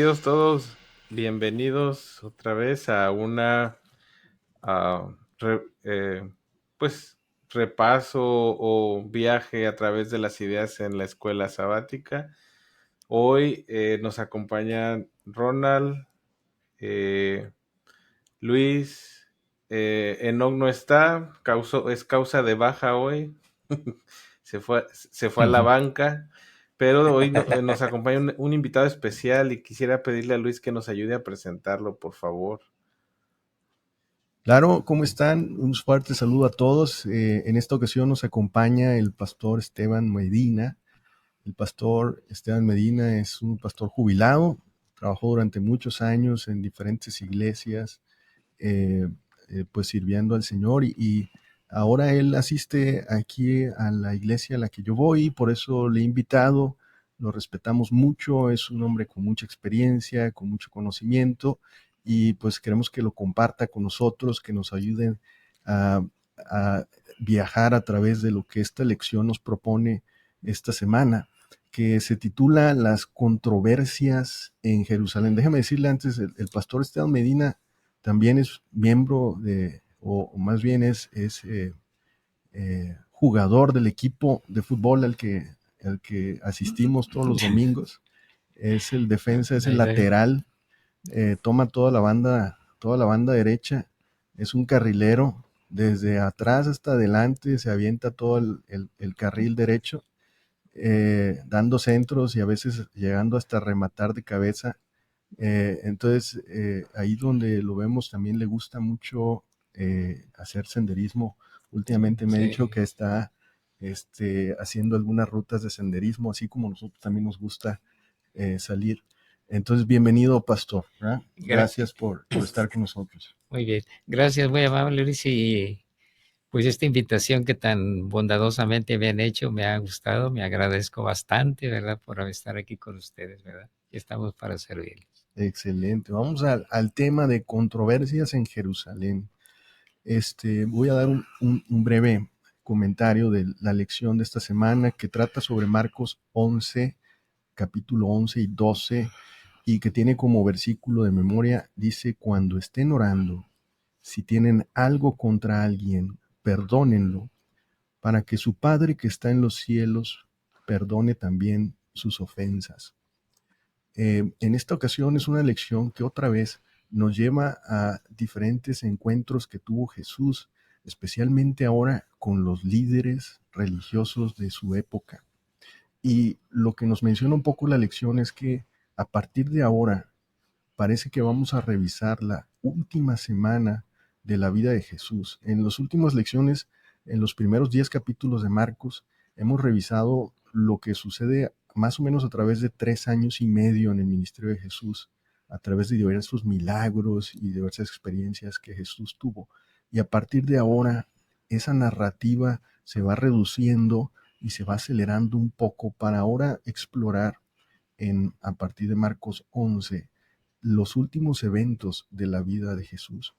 Queridos todos, bienvenidos otra vez a una ah, re- eh, pues repaso o viaje a través de las ideas en la escuela sabática. Hoy nos acompañan Ronald, eh, Luis, Enoch no está, es causa de baja hoy, se fue a la banca, pero hoy nos acompaña un invitado especial y quisiera pedirle a Luis que nos ayude a presentarlo, por favor. Claro, ¿cómo están? Un fuerte saludo a todos. En esta ocasión nos acompaña el pastor Esteban Medina. El pastor Esteban Medina es un pastor jubilado, trabajó durante muchos años en diferentes iglesias, eh, pues sirviendo al Señor y ahora él asiste aquí a la iglesia a la que yo voy, por eso le he invitado, lo respetamos mucho, es un hombre con mucha experiencia, con mucho conocimiento y pues queremos que lo comparta con nosotros, que nos ayuden a, a viajar a través de lo que esta lección nos propone esta semana, que se titula Las controversias en Jerusalén. Déjame decirle antes, el pastor Esteban Medina también es miembro de, o más bien es jugador del equipo de fútbol al que asistimos todos los domingos. Es el defensa, es el lateral, toma toda la banda derecha, es un carrilero, desde atrás hasta adelante se avienta todo el carril derecho, dando centros y a veces llegando hasta rematar de cabeza. Entonces, ahí donde lo vemos también le gusta mucho hacer senderismo. Últimamente me ha dicho que está haciendo algunas rutas de senderismo, así como nosotros también nos gusta salir. Entonces, bienvenido, pastor, ¿verdad? Gracias por estar con nosotros. Muy bien, gracias, muy amable Luis, y pues esta invitación que tan bondadosamente me han hecho me ha gustado, me agradezco bastante, ¿verdad? Por estar aquí con ustedes, ¿verdad? Estamos para servirles. Excelente. Vamos al tema de controversias en Jerusalén. Voy a dar un breve comentario de la lección de esta semana que trata sobre Marcos 11, capítulo 11 y 12, y que tiene como versículo de memoria, dice, cuando estén orando, si tienen algo contra alguien, perdónenlo, para que su Padre que está en los cielos perdone también sus ofensas. En esta ocasión es una lección que otra vez nos lleva a diferentes encuentros que tuvo Jesús, especialmente ahora con los líderes religiosos de su época. Y lo que nos menciona un poco la lección es que a partir de ahora parece que vamos a revisar la última semana de la vida de Jesús. En las últimas lecciones, en los primeros 10 capítulos de Marcos, hemos revisado lo que sucede más o menos a través de 3 años y medio en el ministerio de Jesús, a través de diversos milagros y diversas experiencias que Jesús tuvo. Y a partir de ahora, esa narrativa se va reduciendo y se va acelerando un poco para ahora explorar a partir de Marcos 11 los últimos eventos de la vida de Jesús.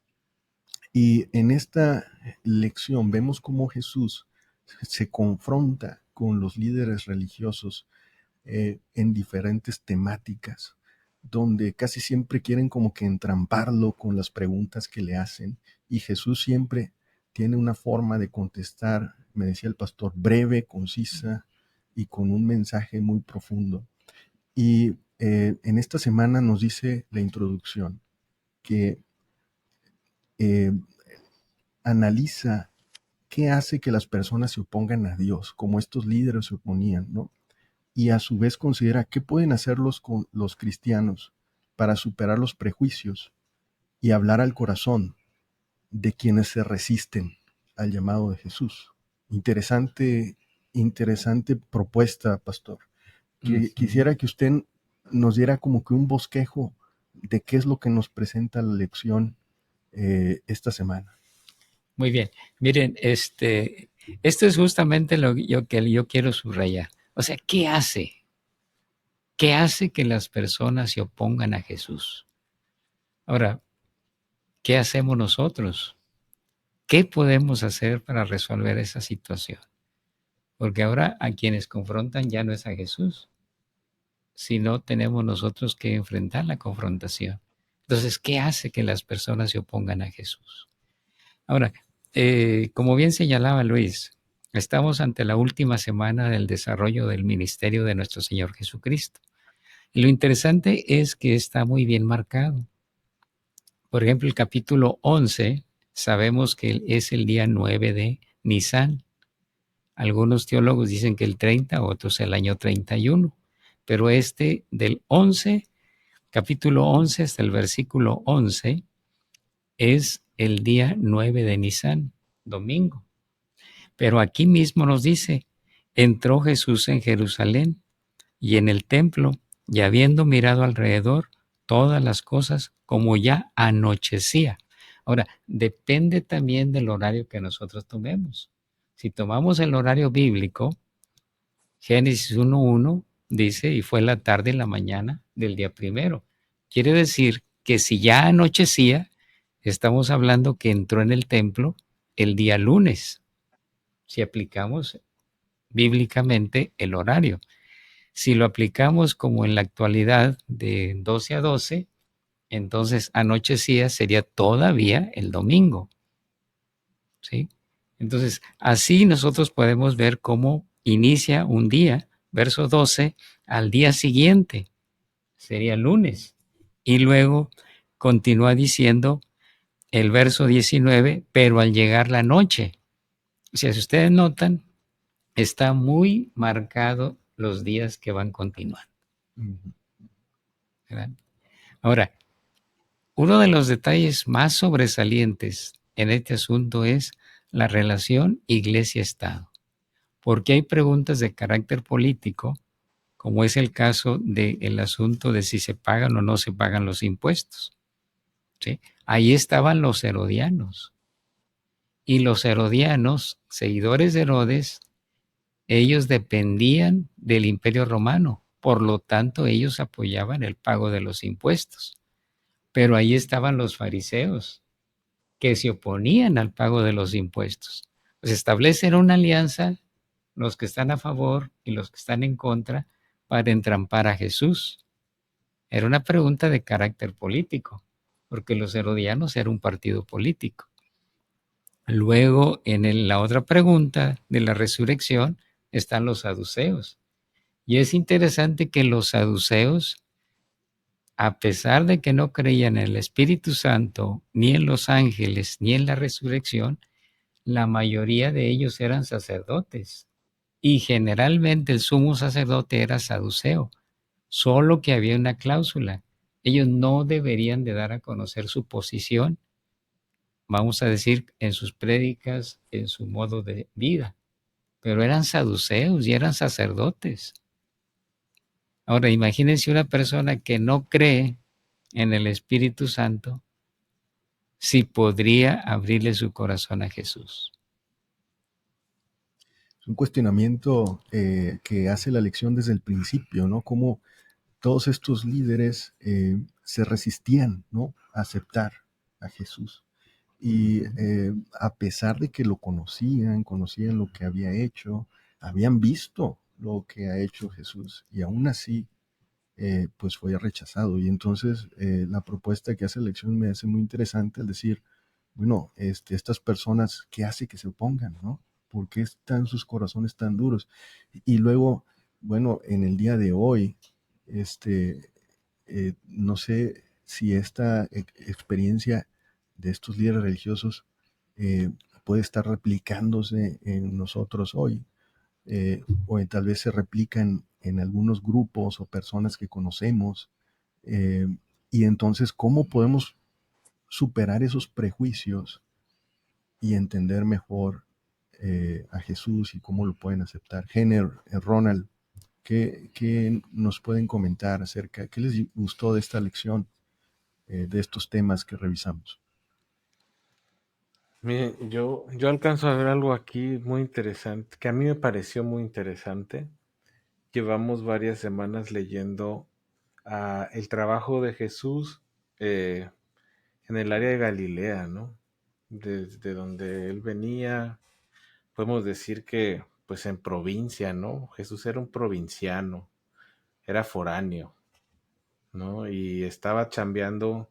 Y en esta lección vemos cómo Jesús se confronta con los líderes religiosos en diferentes temáticas, donde casi siempre quieren como que entramparlo con las preguntas que le hacen, y Jesús siempre tiene una forma de contestar, me decía el pastor, breve, concisa y con un mensaje muy profundo. Y en esta semana nos dice la introducción que eh, analiza qué hace que las personas se opongan a Dios, como estos líderes se oponían, ¿no? Y a su vez considera qué pueden hacer los cristianos para superar los prejuicios y hablar al corazón de quienes se resisten al llamado de Jesús. Interesante, interesante propuesta, pastor. Quisiera que usted nos diera como que un bosquejo de qué es lo que nos presenta la lección esta semana. Muy bien, miren, esto es justamente lo que yo quiero subrayar. O sea, ¿qué hace? ¿Qué hace que las personas se opongan a Jesús? Ahora, ¿qué hacemos nosotros? ¿Qué podemos hacer para resolver esa situación? Porque ahora a quienes confrontan ya no es a Jesús, si no tenemos nosotros que enfrentar la confrontación. Entonces, ¿qué hace que las personas se opongan a Jesús? Ahora, como bien señalaba Luis, estamos ante la última semana del desarrollo del ministerio de nuestro Señor Jesucristo. Y lo interesante es que está muy bien marcado. Por ejemplo, el capítulo 11, sabemos que es el día 9 de Nisan. Algunos teólogos dicen que el 30, otros el año 31. Pero este del 11, capítulo 11 hasta el versículo 11, es el día 9 de Nisan, domingo. Pero aquí mismo nos dice, entró Jesús en Jerusalén y en el templo, y habiendo mirado alrededor todas las cosas, como ya anochecía. Ahora, depende también del horario que nosotros tomemos. Si tomamos el horario bíblico, Génesis 1:1 dice, y fue la tarde y la mañana del día primero. Quiere decir que si ya anochecía, estamos hablando que entró en el templo el día lunes, si aplicamos bíblicamente el horario. Si lo aplicamos como en la actualidad de 12 a 12, entonces anochecía sería todavía el domingo, ¿sí? Entonces, así nosotros podemos ver cómo inicia un día, verso 12, al día siguiente, sería lunes. Y luego continúa diciendo el verso 19, pero al llegar la noche. O sea, si ustedes notan, está muy marcado los días que van continuando, ¿verdad? Ahora, uno de los detalles más sobresalientes en este asunto es la relación iglesia-estado, porque hay preguntas de carácter político, como es el caso del asunto de si se pagan o no se pagan los impuestos, ¿sí? Ahí estaban los herodianos, y los herodianos, seguidores de Herodes, ellos dependían del Imperio Romano, por lo tanto ellos apoyaban el pago de los impuestos. Pero ahí estaban los fariseos, que se oponían al pago de los impuestos. Pues establecen una alianza, los que están a favor y los que están en contra, para entrampar a Jesús. Era una pregunta de carácter político, porque los herodianos eran un partido político. Luego, la otra pregunta de la resurrección, están los saduceos. Y es interesante que los saduceos, a pesar de que no creían en el Espíritu Santo, ni en los ángeles, ni en la resurrección, la mayoría de ellos eran sacerdotes. Y generalmente el sumo sacerdote era saduceo, solo que había una cláusula. Ellos no deberían de dar a conocer su posición, vamos a decir, en sus prédicas, en su modo de vida. Pero eran saduceos y eran sacerdotes. Ahora, imagínense una persona que no cree en el Espíritu Santo, si podría abrirle su corazón a Jesús. Es un cuestionamiento que hace la lección desde el principio, ¿no? Cómo todos estos líderes se resistían, ¿no?, a aceptar a Jesús. Y a pesar de que lo conocían lo que había hecho, habían visto lo que ha hecho Jesús, y aún así, pues fue rechazado. Y entonces la propuesta que hace la lección me hace muy interesante al decir, bueno, estas personas, ¿qué hace que se opongan, no? ¿Por qué están sus corazones tan duros? Y luego, bueno, en el día de hoy, no sé si esta experiencia de estos líderes religiosos eh, puede estar replicándose en nosotros hoy, o tal vez se replican en algunos grupos o personas que conocemos, eh, y entonces, ¿cómo podemos superar esos prejuicios y entender mejor a Jesús y cómo lo pueden aceptar? Jenner, Ronald, ¿qué nos pueden comentar acerca, qué les gustó de esta lección, de estos temas que revisamos? Mire, yo alcanzo a ver algo aquí muy interesante, que a mí me pareció muy interesante. Llevamos varias semanas leyendo el trabajo de Jesús eh, en el área de Galilea, ¿no? Desde donde él venía, podemos decir que, pues en provincia, ¿no? Jesús era un provinciano, era foráneo, ¿no? Y estaba chambeando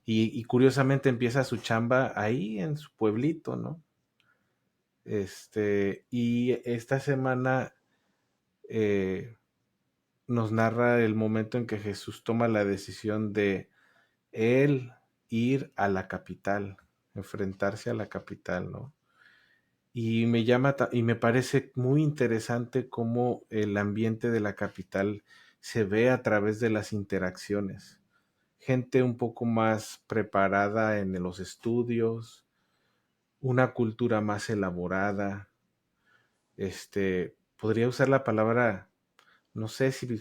y curiosamente empieza su chamba ahí en su pueblito, ¿no? Y esta semana eh, nos narra el momento en que Jesús toma la decisión de él ir a la capital, enfrentarse a la capital, ¿no? Y y me parece muy interesante cómo el ambiente de la capital se ve a través de las interacciones. Gente un poco más preparada en los estudios, una cultura más elaborada. Podría usar la palabra, no sé si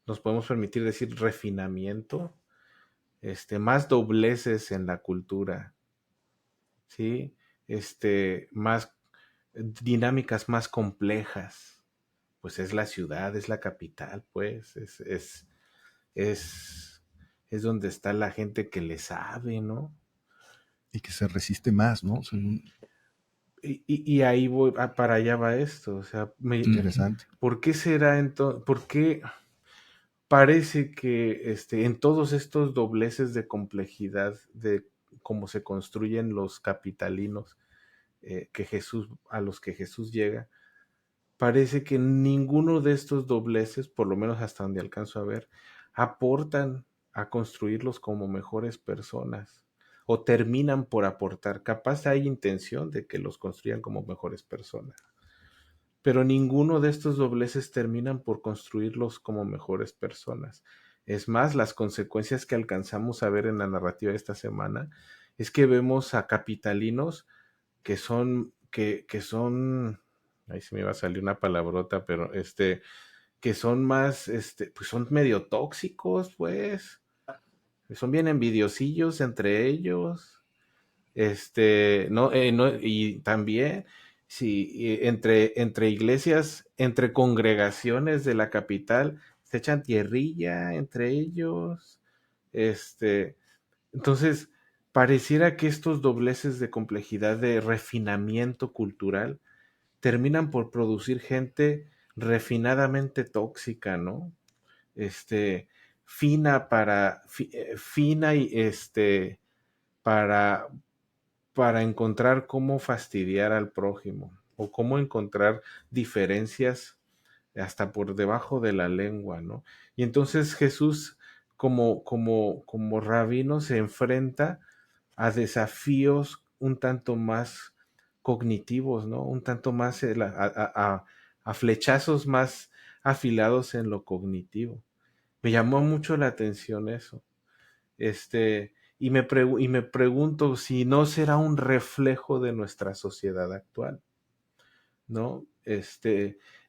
nos podemos permitir decir refinamiento, más dobleces en la cultura, ¿sí? Más dinámicas más complejas. Pues es la ciudad, es la capital, pues, es, es donde está la gente que le sabe, ¿no? Y que se resiste más, ¿no? O sea, Y ahí voy, para allá va esto, o sea, interesante. ¿por qué será entonces, por qué parece que en todos estos dobleces de complejidad de cómo se construyen los capitalinos a los que Jesús llega, parece que ninguno de estos dobleces, por lo menos hasta donde alcanzo a ver, aportan a construirlos como mejores personas o terminan por aportar. Capaz hay intención de que los construyan como mejores personas, pero ninguno de estos dobleces terminan por construirlos como mejores personas. Es más, las consecuencias que alcanzamos a ver en la narrativa de esta semana es que vemos a capitalinos que son, ahí se me iba a salir una palabrota, pero que son más, pues son medio tóxicos, pues, son bien envidiosillos entre ellos, no, y también, sí, entre iglesias, entre congregaciones de la capital, se echan tierrilla entre ellos, entonces, pareciera que estos dobleces de complejidad, de refinamiento cultural, terminan por producir gente refinadamente tóxica, ¿no? Fina fina y para, para encontrar cómo fastidiar al prójimo o cómo encontrar diferencias hasta por debajo de la lengua, ¿no? Y entonces Jesús, como rabino, se enfrenta a desafíos un tanto más cognitivos, ¿no? Un tanto más a flechazos más afilados en lo cognitivo. Me llamó mucho la atención eso. Y me pregunto si no será un reflejo de nuestra sociedad actual, ¿no?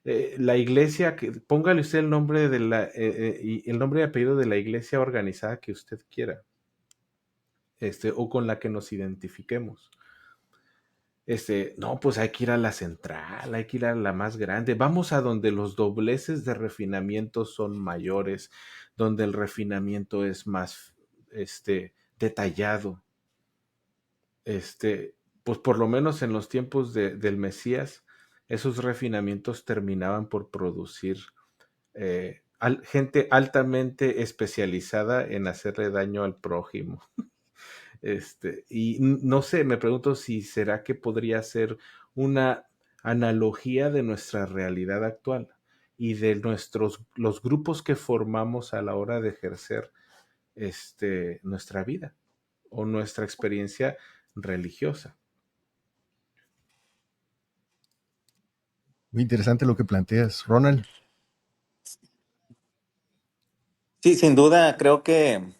La iglesia, póngale usted el nombre y el nombre y apellido de la iglesia organizada que usted quiera, o con la que nos identifiquemos. No, pues hay que ir a la central, hay que ir a la más grande. Vamos a donde los dobleces de refinamiento son mayores, donde el refinamiento es más, detallado. Pues por lo menos en los tiempos del Mesías, esos refinamientos terminaban por producir gente altamente especializada en hacerle daño al prójimo. Y no sé, me pregunto si será que podría ser una analogía de nuestra realidad actual y de los grupos que formamos a la hora de ejercer nuestra vida o nuestra experiencia religiosa. Muy interesante lo que planteas, Ronald. Sí, sin duda, creo que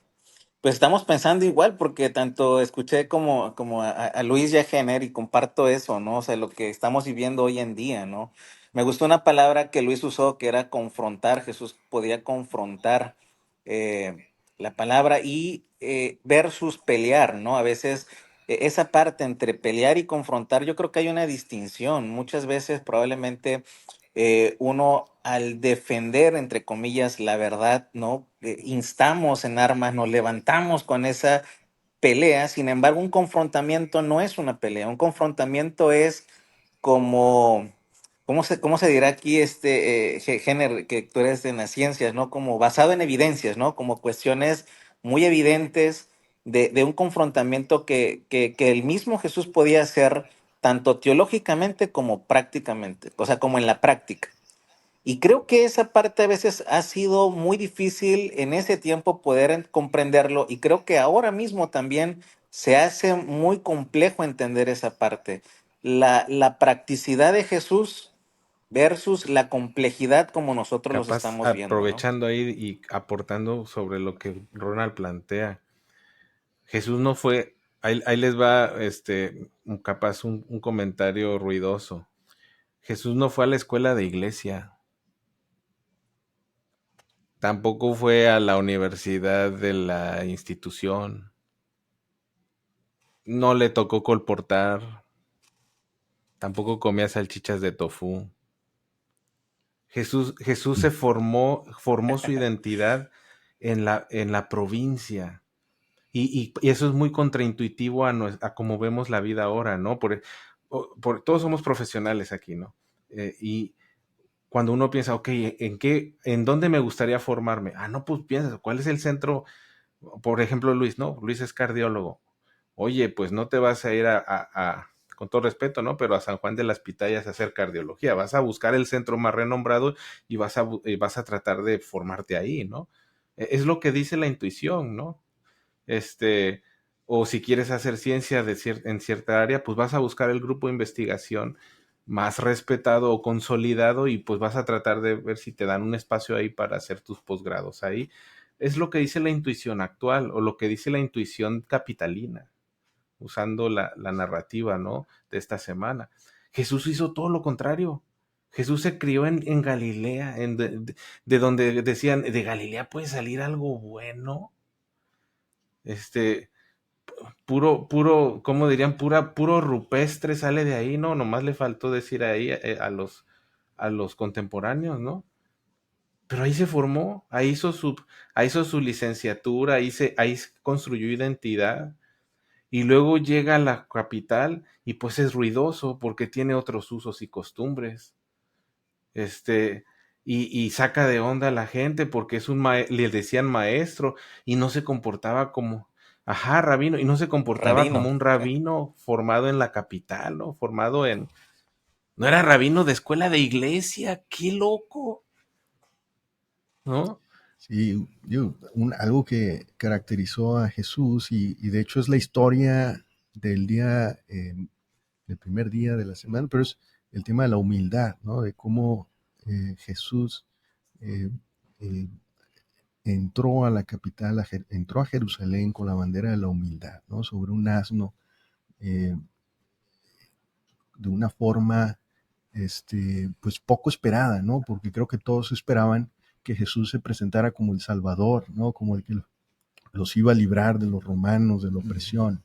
pues estamos pensando igual, porque tanto escuché como a Luis y a Jenner y comparto eso, ¿no? O sea, lo que estamos viviendo hoy en día, ¿no? Me gustó una palabra que Luis usó, que era confrontar. Jesús podía confrontar la palabra y versus pelear, ¿no? A veces esa parte entre pelear y confrontar, yo creo que hay una distinción. Muchas veces probablemente uno al defender, entre comillas, la verdad, ¿no? Instamos en armas, nos levantamos con esa pelea. Sin embargo, un confrontamiento no es una pelea, un confrontamiento es como cómo se dirá aquí, Jenner, que tú eres en las ciencias, ¿no? Como basado en evidencias, ¿no? Como cuestiones muy evidentes de un confrontamiento que el mismo Jesús podía hacer tanto teológicamente como prácticamente, o sea, como en la práctica. Y creo que esa parte a veces ha sido muy difícil en ese tiempo poder comprenderlo y creo que ahora mismo también se hace muy complejo entender esa parte. La practicidad de Jesús versus la complejidad como nosotros los Capaz, estamos viendo, ¿no? aprovechando ahí y aportando sobre lo que Ronald plantea. Jesús no fue, ahí les va, capaz un comentario ruidoso. Jesús no fue a la escuela de iglesia, tampoco fue a la universidad de la institución, no le tocó colportar, tampoco comía salchichas de tofu. Jesús se formó su identidad en la provincia. Y eso es muy contraintuitivo a cómo vemos la vida ahora, ¿no? Todos somos profesionales aquí, ¿no? Y cuando uno piensa, ok, ¿en dónde me gustaría formarme? Ah, no, pues piensas, ¿cuál es el centro? Por ejemplo, Luis, ¿no? Luis es cardiólogo. Oye, pues no te vas a ir con todo respeto, ¿no? Pero a San Juan de las Pitayas a hacer cardiología. Vas a buscar el centro más renombrado y vas a tratar de formarte ahí, ¿no? Es lo que dice la intuición, ¿no? este, o si quieres hacer ciencia en cierta área, pues vas a buscar el grupo de investigación más respetado o consolidado y pues vas a tratar de ver si te dan un espacio ahí para hacer tus posgrados ahí. Es lo que dice la intuición actual o lo que dice la intuición capitalina, usando la narrativa, ¿no? De esta semana. Jesús hizo todo lo contrario. Jesús se crió en Galilea, de donde decían, de Galilea puede salir algo bueno. Este, ¿cómo dirían? Puro rupestre sale de ahí, ¿no? Nomás le faltó decir ahí a los contemporáneos, ¿no? Pero ahí se formó, ahí hizo su licenciatura, ahí construyó identidad. Y luego llega a la capital y pues es ruidoso porque tiene otros usos y costumbres. Este, y saca de onda a la gente porque le decían maestro y no se comportaba como, ajá, rabino, y no se comportaba como Rabino. un rabino formado en la capital, ¿no? No era rabino de escuela de iglesia, qué loco, ¿no? Sí, algo que caracterizó a Jesús y de hecho es la historia del día, del primer día de la semana, pero es el tema de la humildad, ¿no? De cómo Jesús eh, eh, entró a la capital, entró a Jerusalén con la bandera de la humildad, ¿no? Sobre un asno, eh, de una forma, pues poco esperada, ¿no? Porque creo que todos esperaban que Jesús se presentara como el Salvador, ¿no? Como el que los iba a librar de los romanos, de la opresión.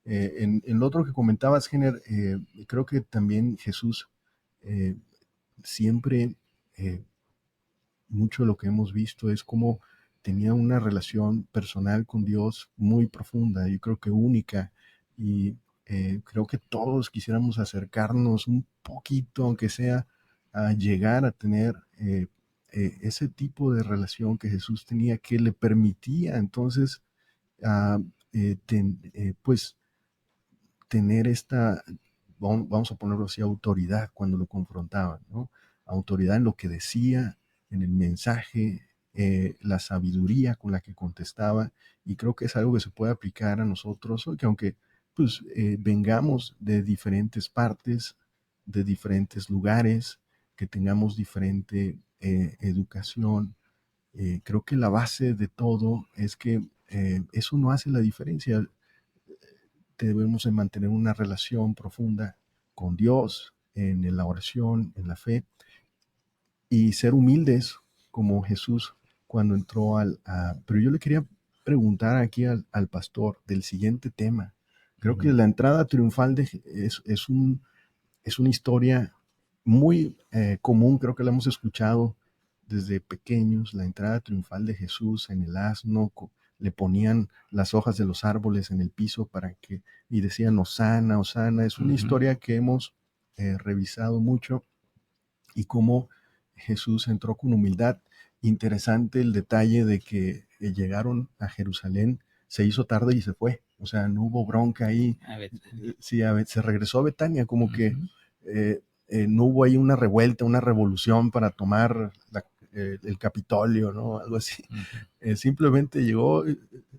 En lo otro que comentabas, Jenner, creo que también Jesús eh, siempre, eh, mucho de lo que hemos visto es cómo tenía una relación personal con Dios muy profunda, yo creo que única, y creo que todos quisiéramos acercarnos un poquito, aunque sea, a llegar a tener ese tipo de relación que Jesús tenía, que le permitía entonces, ah, pues, tener esta, vamos a ponerlo así, autoridad cuando lo confrontaban, ¿no? Autoridad en lo que decía, en el mensaje, la sabiduría con la que contestaba, y creo que es algo que se puede aplicar a nosotros hoy, que aunque pues vengamos de diferentes partes, de diferentes lugares, que tengamos diferente educación, creo que la base de todo es que eso no hace la diferencia. Debemos de mantener una relación profunda con Dios, en la oración, en la fe, y ser humildes como Jesús cuando entró pero yo le quería preguntar aquí al pastor del siguiente tema. Creo que la entrada triunfal es una historia muy común, creo que la hemos escuchado desde pequeños, la entrada triunfal de Jesús en el asno, le ponían las hojas de los árboles en el piso y decían Osana, Osana. Es una historia que hemos revisado mucho, y cómo Jesús entró con humildad. Interesante el detalle de que llegaron a Jerusalén, se hizo tarde y se fue. O sea, no hubo bronca ahí. A ver, Sí, se regresó a Betania, como que ujú, no hubo ahí una revuelta, una revolución para tomar el Capitolio, ¿no? Algo así. ujú, Simplemente llegó,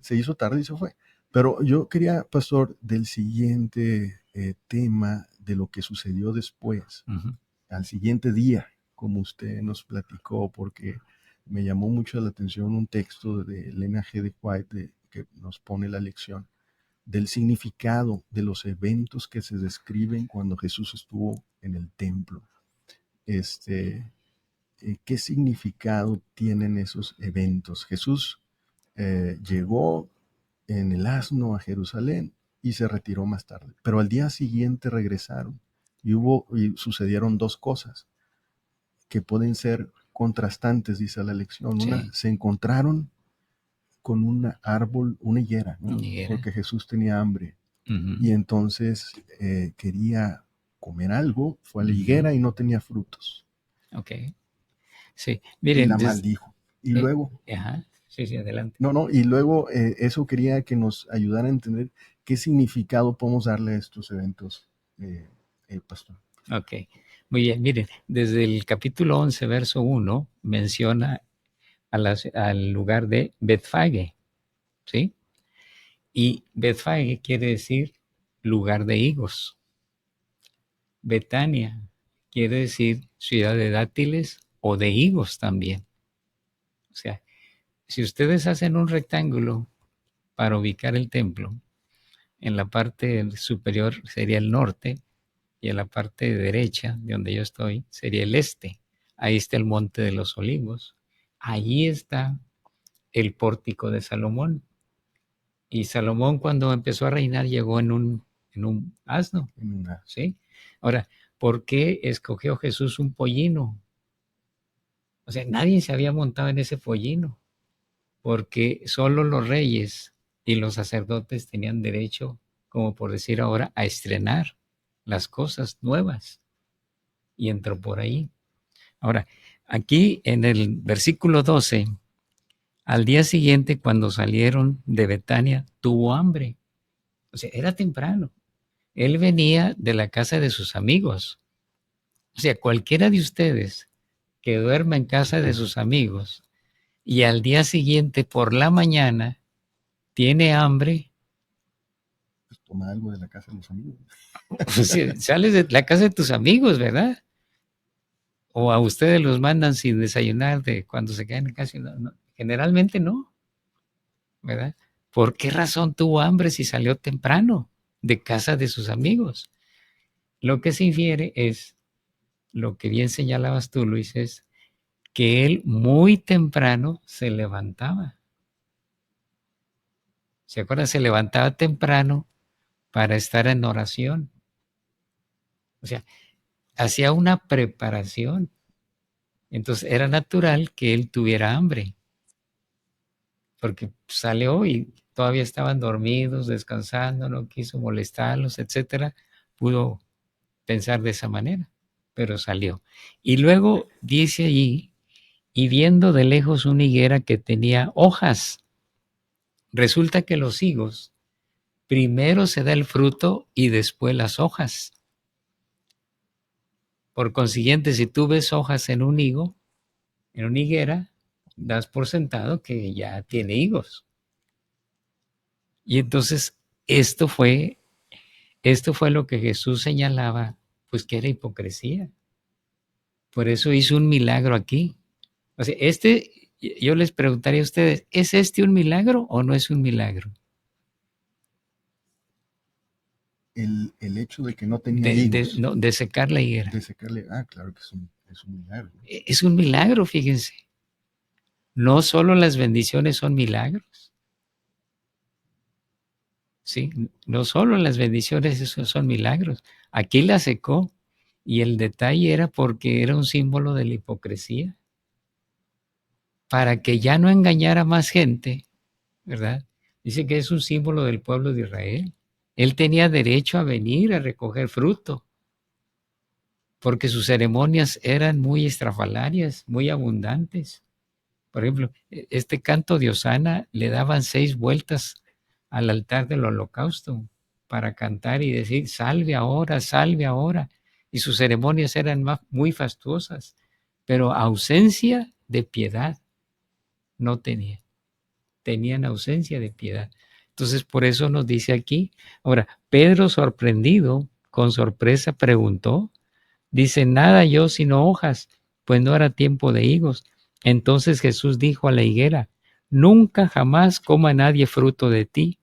se hizo tarde y se fue. Pero yo quería, pastor, del siguiente tema, de lo que sucedió después, ujú. al siguiente día, como usted nos platicó, porque me llamó mucho la atención un texto de Elena G. de White que nos pone la lección del significado de los eventos que se describen cuando Jesús estuvo en el templo. Este, ¿Qué significado tienen esos eventos? Jesús llegó en el asno a Jerusalén y se retiró más tarde, pero al día siguiente regresaron y sucedieron dos cosas que pueden ser contrastantes, dice la lección. Una, Sí, se encontraron con un árbol, una higuera, ¿no? higuera. Porque Jesús tenía hambre y Ujú, entonces quería comer algo, fue a la ujú. higuera y no tenía frutos Ok. Sí, y miren, la maldijo. Y eh, luego, ajá, sí, sí, adelante. no, y luego eso quería que nos ayudara a entender qué significado podemos darle a estos eventos, pastor. Ok, muy bien, miren, desde el capítulo 11, verso 1, menciona al lugar de Betfage, ¿sí? Y Betfage quiere decir lugar de higos. Betania quiere decir ciudad de dátiles o de higos también. O sea, si ustedes hacen un rectángulo para ubicar el templo, en la parte superior sería el norte y en la parte derecha, de donde yo estoy, sería el este. Ahí está el Monte de los Olivos. Allí está el pórtico de Salomón. Y Salomón cuando empezó a reinar llegó en un asno, En una, ¿sí? Ahora, ¿por qué escogió Jesús un pollino? O sea, nadie se había montado en ese pollino, porque solo los reyes y los sacerdotes tenían derecho, como por decir ahora, a estrenar las cosas nuevas. Y entró por ahí. Ahora, aquí en el versículo 12, al día siguiente, cuando salieron de Betania, tuvo hambre. O sea, era temprano. Él venía de la casa de sus amigos. O sea, cualquiera de ustedes que duerma en casa de sus amigos y al día siguiente por la mañana tiene hambre, pues, toma algo de la casa de los amigos. pues, sales de la casa de tus amigos, ¿verdad? O a ustedes los mandan sin desayunar de cuando se quedan en casa. No, no, generalmente no, ¿verdad? ¿Por qué razón tuvo hambre si salió temprano de casa de sus amigos? Lo que se infiere es, lo que bien señalabas tú, Luis, es que él muy temprano se levantaba. ¿Se acuerdan? Se levantaba temprano para estar en oración. O sea, hacía una preparación. Entonces era natural que él tuviera hambre, porque salió y todavía estaban dormidos, descansando, no quiso molestarlos, etcétera. Pudo pensar de esa manera, pero salió. Y luego dice allí, y viendo de lejos una higuera que tenía hojas, resulta que los higos, primero se da el fruto y después las hojas. Por consiguiente, si tú ves hojas en un higo, en una higuera, das por sentado que ya tiene higos. Y entonces esto fue, esto fue lo que Jesús señalaba, pues que era hipocresía. Por eso hizo un milagro aquí. O sea, yo les preguntaría a ustedes, ¿es este un milagro o no es un milagro? El hecho de que no tenía higos, No, de secar la higuera. de secarle, claro que es un milagro. Es un milagro, fíjense. No solo las bendiciones son milagros, ¿sí? No solo las bendiciones son milagros. Aquí la secó y el detalle era porque era un símbolo de la hipocresía, para que ya no engañara más gente, ¿verdad? Dice que es un símbolo del pueblo de Israel. Él tenía derecho a venir a recoger fruto. porque sus ceremonias eran muy estrafalarias, muy abundantes. Por ejemplo, este canto de Hosana le daban 6 vueltas al altar del holocausto para cantar y decir, salve ahora, salve ahora. Y sus ceremonias eran muy fastuosas, pero ausencia de piedad no tenían. Tenían ausencia de piedad. Entonces, por eso nos dice aquí. Ahora, Pedro, sorprendido, con sorpresa, preguntó, dice, nada yo sino hojas, pues no era tiempo de higos. Entonces Jesús dijo a la higuera, nunca jamás coma nadie fruto de ti.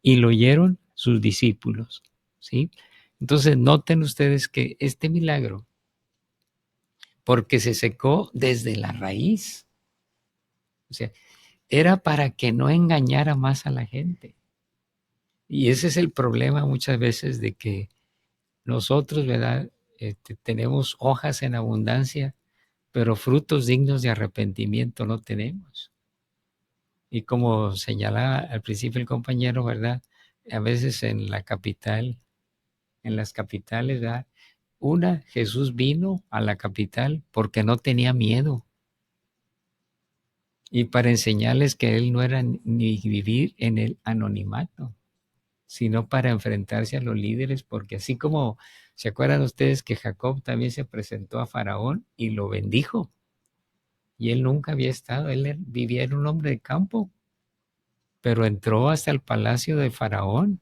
Y lo oyeron sus discípulos. ¿Sí? Entonces, noten ustedes que este milagro, porque se secó desde la raíz, o sea, era para que no engañara más a la gente. Y ese es el problema muchas veces de que nosotros, ¿verdad? Tenemos hojas en abundancia, pero frutos dignos de arrepentimiento no tenemos. Y como señalaba al principio el compañero, ¿verdad? A veces en la capital, en las capitales, ¿verdad? Jesús vino a la capital porque no tenía miedo. Y para enseñarles que él no era ni vivir en el anonimato, sino para enfrentarse a los líderes, porque así como se acuerdan ustedes que Jacob también se presentó a Faraón y lo bendijo, y él nunca había estado, él vivía en un hombre de campo, pero entró hasta el palacio de Faraón.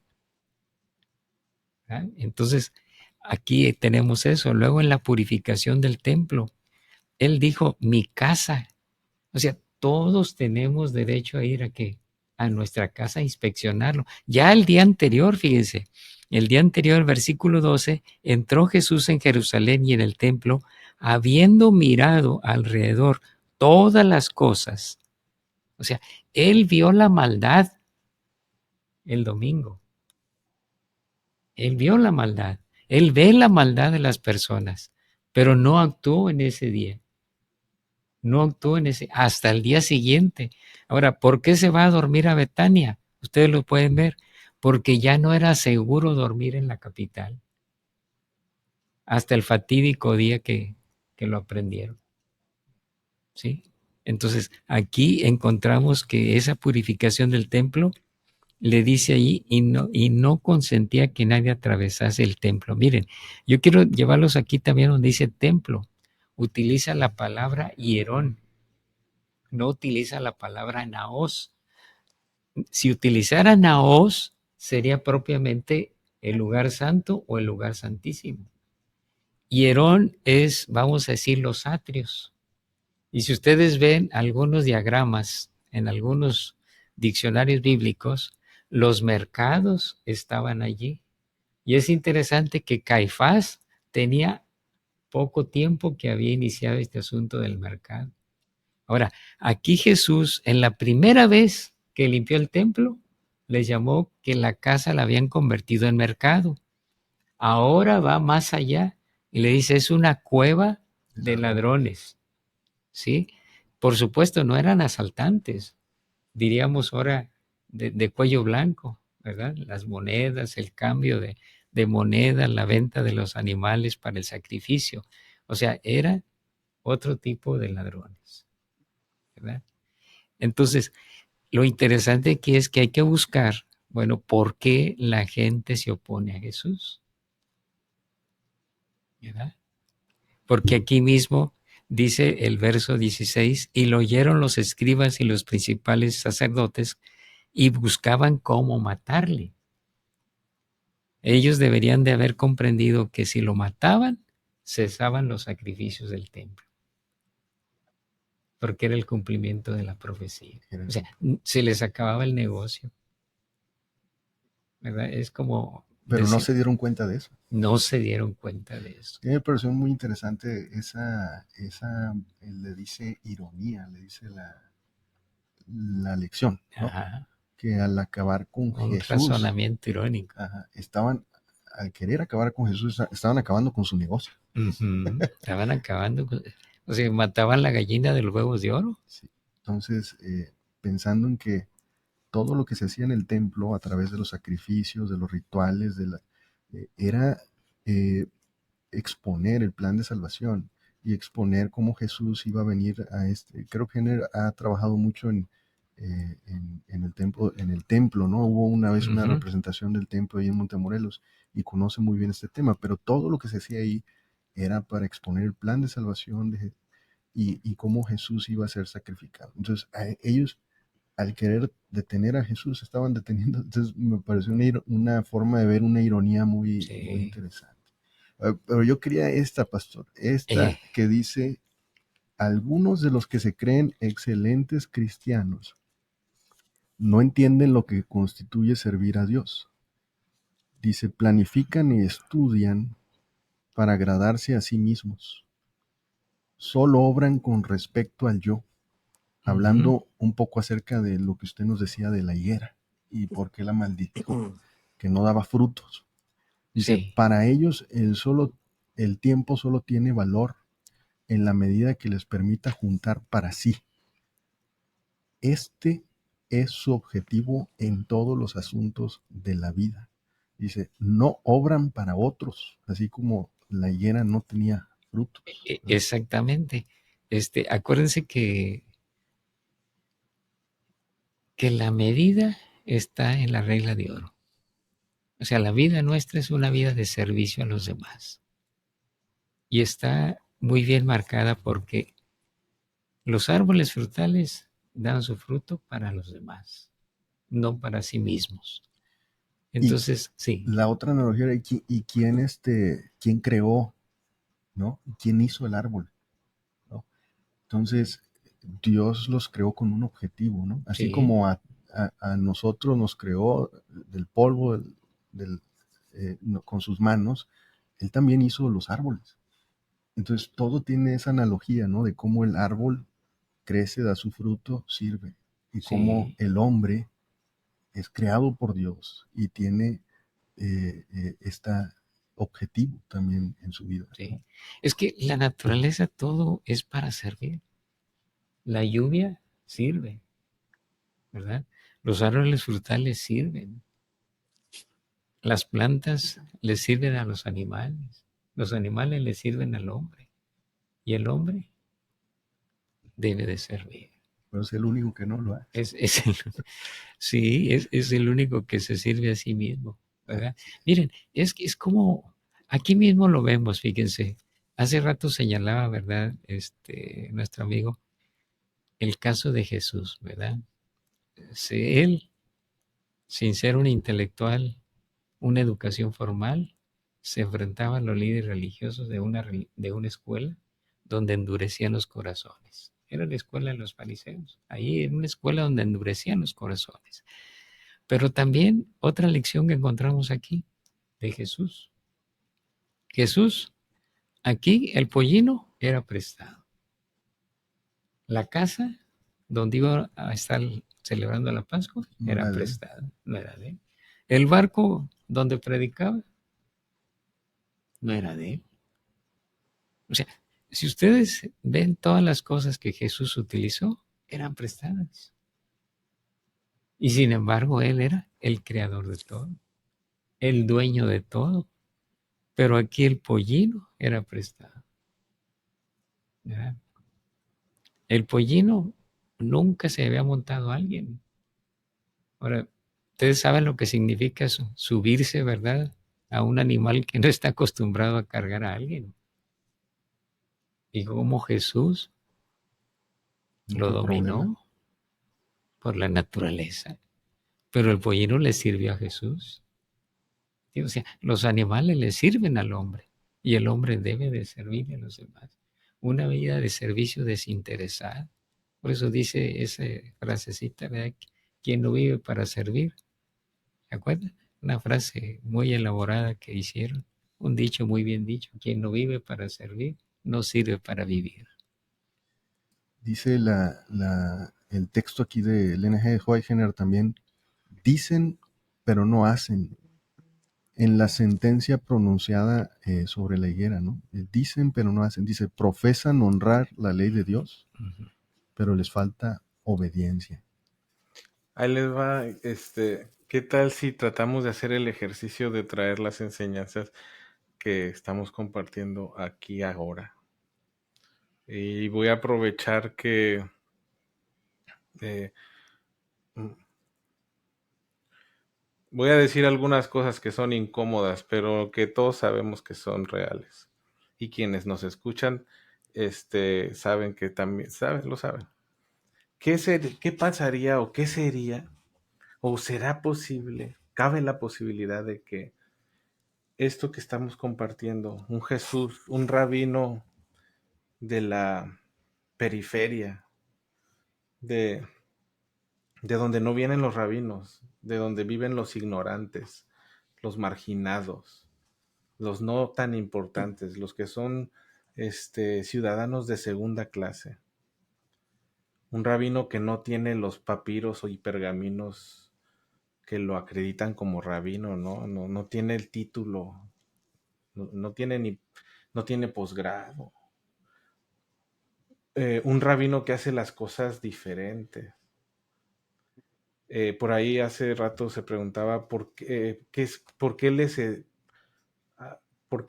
¿Verdad? Entonces, aquí tenemos eso. Luego en la purificación del templo, él dijo, mi casa. O sea, todos tenemos derecho a ir a nuestra casa a inspeccionarlo. Ya el día anterior, fíjense, el día anterior, versículo 12, entró Jesús en Jerusalén y en el templo, habiendo mirado alrededor todas las cosas. O sea, él vio la maldad el domingo. Él vio la maldad. Él ve la maldad de las personas, pero no actuó en ese día. No actuó en ese, hasta el día siguiente. Ahora, ¿por qué se va a dormir a Betania? Ustedes lo pueden ver. Porque ya no era seguro dormir en la capital. Hasta el fatídico día que lo aprendieron. ¿Sí? Entonces, aquí encontramos que esa purificación del templo le dice ahí y no consentía que nadie atravesase el templo. Miren, yo quiero llevarlos aquí también donde dice templo. Utiliza la palabra hierón, no utiliza la palabra naos. Si utilizara naos, sería propiamente el lugar santo o el lugar santísimo. Hierón es, vamos a decir, los atrios. Y si ustedes ven algunos diagramas en algunos diccionarios bíblicos, los mercados estaban allí. Y es interesante que Caifás tenía poco tiempo que había iniciado este asunto del mercado. Ahora, aquí Jesús, en la primera vez que limpió el templo, les llamó que la casa la habían convertido en mercado. Ahora va más allá y le dice, es una cueva de ladrones. ¿Sí? Por supuesto, no eran asaltantes, diríamos ahora de cuello blanco, ¿verdad? Las monedas, el cambio de monedas, la venta de los animales para el sacrificio. O sea, era otro tipo de ladrones, ¿verdad? Entonces, lo interesante aquí es que hay que buscar, bueno, ¿por qué la gente se opone a Jesús? ¿Verdad? Porque aquí mismo dice el verso 16, y lo oyeron los escribas y los principales sacerdotes y buscaban cómo matarle. Ellos deberían de haber comprendido que si lo mataban, cesaban los sacrificios del templo, porque era el cumplimiento de la profecía. O sea, se les acababa el negocio, ¿verdad? Es como Pero no decir, se dieron cuenta de eso. no se dieron cuenta de eso. A mí me pareció muy interesante le dice ironía, le dice la lección, ¿no? Ajá, Que al acabar con un Jesús, razonamiento irónico. al querer acabar con Jesús, estaban acabando con su negocio. Estaban acabando, o sea, mataban la gallina de los huevos de oro. Sí. Entonces, pensando en que todo lo que se hacía en el templo a través de los sacrificios, de los rituales, era exponer el plan de salvación y exponer cómo Jesús iba a venir a este. Creo que Henner ha trabajado mucho en el templo, ¿no? Hubo una vez una Ujú. representación del templo ahí en Montemorelos y conoce muy bien este tema, pero todo lo que se hacía ahí era para exponer el plan de salvación y cómo Jesús iba a ser sacrificado. Entonces, ellos, al querer detener a Jesús, estaban deteniendo. Entonces, me pareció una forma de ver una ironía muy, muy Sí. interesante. Pero yo quería esta, pastor, esta que dice, algunos de los que se creen excelentes cristianos no entienden lo que constituye servir a Dios. Dice, planifican y estudian para agradarse a sí mismos. Solo obran con respecto al yo. Hablando un poco acerca de lo que usted nos decía de la higuera y por qué la maldijo, que no daba frutos. Dice, Sí. para ellos el tiempo solo tiene valor en la medida que les permita juntar para sí. Este es su objetivo en todos los asuntos de la vida. Dice, no obran para otros, así como la higuera no tenía frutos, ¿no? Exactamente. Acuérdense que la medida está en la regla de oro. O sea, la vida nuestra es una vida de servicio a los demás. Y está muy bien marcada porque los árboles frutales dan su fruto para los demás, no para sí mismos. Y Entonces, sí, la otra analogía era, ¿y quién creó, ¿no? ¿Quién hizo el árbol, ¿no? Entonces, Dios los creó con un objetivo, ¿no? Así sí, como a nosotros nos creó del polvo, con sus manos, Él también hizo los árboles. Entonces, todo tiene esa analogía, ¿no? De cómo el árbol crece, da su fruto, sirve. Y cómo sí, el hombre es creado por Dios y tiene este objetivo también en su vida, sí. ¿no? Es que la naturaleza todo es para servir. La lluvia sirve, ¿verdad? Los árboles frutales sirven. Las plantas les sirven a los animales. Los animales le sirven al hombre. Y el hombre debe de servir. Pero es el único que no lo hace. Sí, es el único que se sirve a sí mismo, ¿verdad? Miren, es como, aquí mismo lo vemos, fíjense. Hace rato señalaba, ¿verdad? Nuestro amigo, el caso de Jesús, ¿verdad? Él, sin ser un intelectual, una educación formal, se enfrentaba a los líderes religiosos de una escuela donde endurecían los corazones. Era la escuela de los fariseos. Ahí era una escuela donde endurecían los corazones. Pero también otra lección que encontramos aquí de Jesús. Jesús, aquí el pollino era prestado. La casa donde iba a estar celebrando la Pascua No era era de él. prestada, no era de él. El barco donde predicaba no era de él. O sea, si ustedes ven todas las cosas que Jesús utilizó, eran prestadas. Y sin embargo, Él era el creador de todo, el dueño de todo. Pero aquí el pollino era prestado, ¿verdad? El pollino nunca se había montado a alguien. Ahora, ustedes saben lo que significa subirse, ¿verdad? A un animal que no está acostumbrado a cargar a alguien. Y como Jesús No lo fue problema. dominó por la naturaleza. Pero el pollino le sirvió a Jesús. O sea, los animales le sirven al hombre y el hombre debe de servir a los demás. Una vida de servicio desinteresada. Por eso dice esa frasecita, ¿verdad? Quien no vive para servir. ¿Se acuerdan? Una frase muy elaborada que hicieron. Un dicho muy bien dicho. Quien no vive para servir, no sirve para vivir. Dice el texto aquí de Elena G. Whitehead también, dicen pero no hacen. En la sentencia pronunciada sobre la higuera, ¿no? Dicen pero no hacen. Dice, profesan honrar la ley de Dios, pero les falta obediencia. Ahí les va, ¿qué tal si tratamos de hacer el ejercicio de traer las enseñanzas que estamos compartiendo aquí ahora. Y voy a aprovechar que eh, voy a decir algunas cosas que son incómodas, pero que todos sabemos que son reales. Y quienes nos escuchan, saben que también, saben, lo saben. ¿Qué pasaría o qué sería o será posible? Cabe la posibilidad de que esto que estamos compartiendo, un Jesús, un rabino de la periferia, de, de donde no vienen los rabinos, de donde viven los ignorantes, los marginados, los no tan importantes, los que son ciudadanos de segunda clase. Un rabino que no tiene los papiros y pergaminos que lo acreditan como rabino, ¿no? No tiene el título, no tiene no tiene posgrado. Un rabino que hace las cosas diferentes. Por ahí hace rato se preguntaba por qué ah, por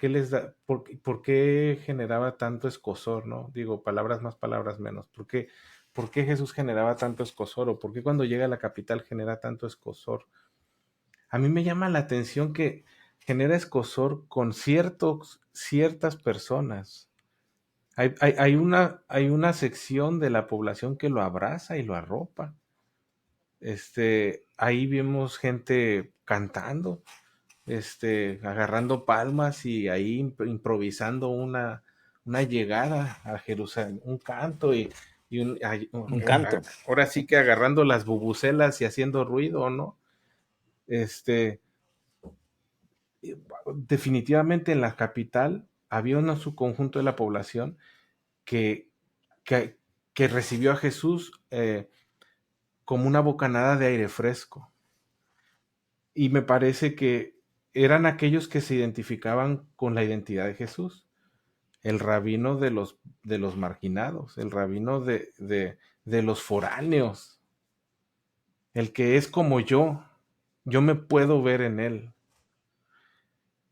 qué generaba tanto escozor, ¿no? Digo, palabras más, palabras menos. Por qué Jesús generaba tanto escozor? ¿O por qué cuando llega a la capital genera tanto escozor? A mí me llama la atención que genera escozor con ciertas personas. Hay una sección de la población que lo abraza y lo arropa. Ahí vemos gente cantando, agarrando palmas y ahí improvisando una llegada a Jerusalén, un canto Un canto. ahora sí que agarrando las bubucelas y haciendo ruido, ¿no? Este, Definitivamente en la capital había un subconjunto de la población que, que, que recibió a Jesús como una bocanada de aire fresco. Y me parece que eran aquellos que se identificaban con la identidad de Jesús, el rabino de los marginados, el rabino de los foráneos, el que es como yo me puedo ver en él.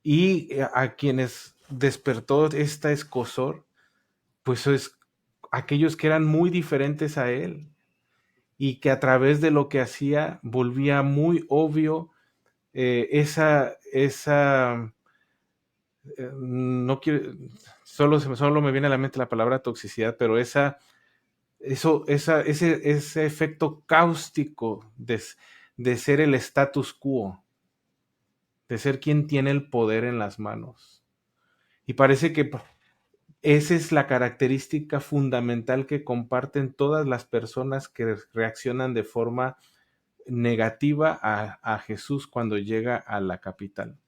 Y a quienes despertó esta escozor, pues es aquellos que eran muy diferentes a él y que a través de lo que hacía volvía muy obvio esa no quiero, solo me viene a la mente la palabra toxicidad, pero ese efecto cáustico de ser el status quo, de ser quien tiene el poder en las manos. Y parece que esa es la característica fundamental que comparten todas las personas que reaccionan de forma negativa a Jesús cuando llega a la capital.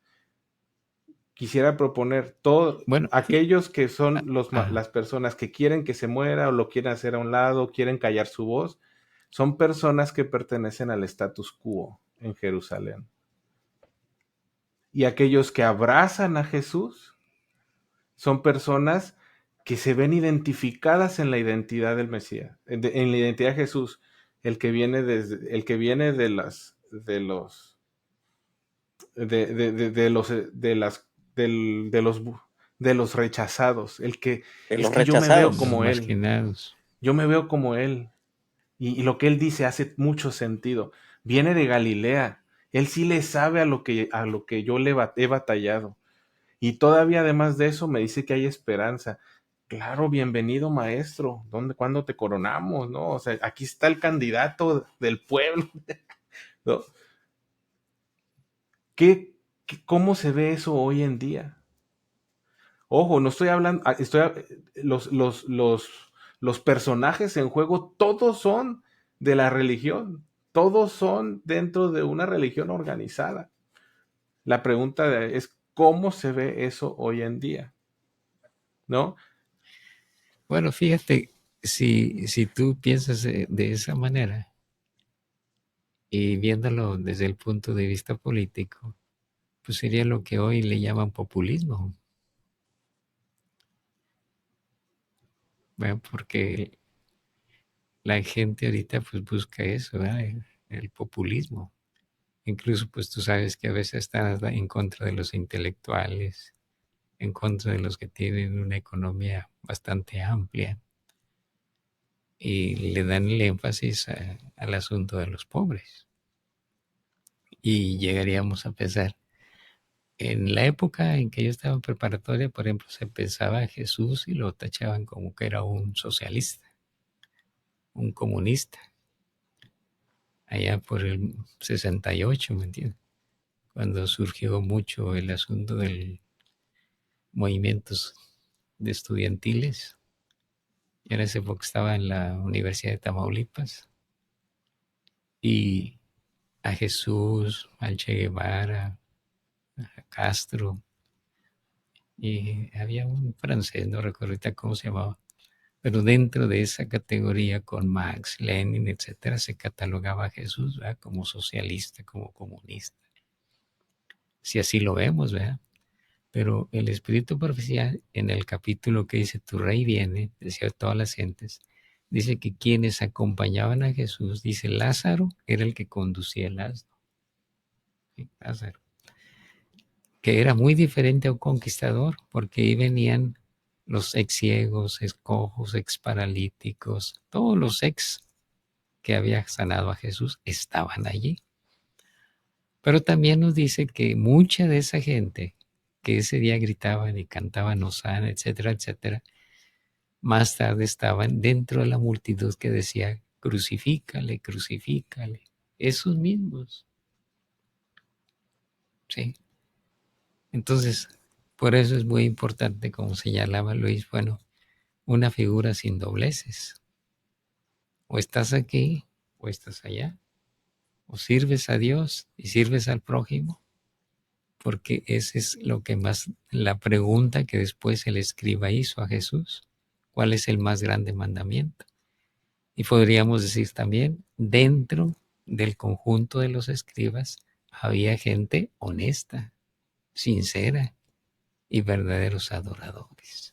Quisiera proponer todos Bueno, aquellos que son ah, las personas que quieren que se muera o lo quieren hacer a un lado, quieren callar su voz, son personas que pertenecen al status quo en Jerusalén. Y aquellos que abrazan a Jesús son personas que se ven identificadas en la identidad del Mesías, en la identidad de Jesús, el que viene de las de los de los de las del- de los rechazados, el que De es los que yo me veo los rechazados. como él, marginados. yo me veo como él, y lo que él dice hace mucho sentido. Viene de Galilea, él sí le sabe a lo que yo he batallado. Y todavía además de eso me dice que hay esperanza. Claro, bienvenido maestro. ¿Cuándo te coronamos? ¿No? O sea, aquí está el candidato del pueblo. ¿No? ¿Cómo se ve eso hoy en día? Ojo, no estoy hablando, los personajes en juego, todos son de la religión, todos son dentro de una religión organizada. La pregunta es, ¿cómo se ve eso hoy en día? ¿No? Bueno, fíjate, si tú piensas de esa manera y viéndolo desde el punto de vista político, pues sería lo que hoy le llaman populismo. ¿Verdad? Porque la gente ahorita pues busca eso, ¿verdad? El populismo. Incluso pues tú sabes que a veces están en contra de los intelectuales, en contra de los que tienen una economía bastante amplia y le dan el énfasis al asunto de los pobres. Y llegaríamos a pensar, en la época en que yo estaba en preparatoria, por ejemplo, se pensaba a Jesús y lo tachaban como que era un socialista, un comunista, allá por el 68, ¿me entiendes? Cuando surgió mucho el asunto de movimientos de estudiantiles. Yo en esa época estaba en la Universidad de Tamaulipas y a Jesús, al Che Guevara, a Castro, y había un francés, no recuerdo ahorita cómo se llamaba, pero dentro de esa categoría con Marx, Lenin, etcétera, se catalogaba a Jesús, ¿verdad?, como socialista, como comunista. Si así lo vemos, ¿verdad? Pero el espíritu profecía, en el capítulo que dice, tu rey viene, decía todas las gentes, dice que quienes acompañaban a Jesús, dice, Lázaro era el que conducía el asno. ¿Sí? Lázaro. Que era muy diferente a un conquistador, porque ahí venían los ex ciegos, ex cojos, ex paralíticos, todos los ex que había sanado a Jesús estaban allí. Pero también nos dice que mucha de esa gente que ese día gritaban y cantaban Hosana, etcétera, etcétera, más tarde estaban dentro de la multitud que decía, crucifícale, crucifícale. Esos mismos. Sí. Entonces, por eso es muy importante, como señalaba Luis, bueno, una figura sin dobleces. O estás aquí o estás allá. O sirves a Dios y sirves al prójimo, porque ese es lo que más, la pregunta que después el escriba hizo a Jesús. ¿Cuál es el más grande mandamiento? Y podríamos decir también, dentro del conjunto de los escribas había gente honesta, sincera y verdaderos adoradores.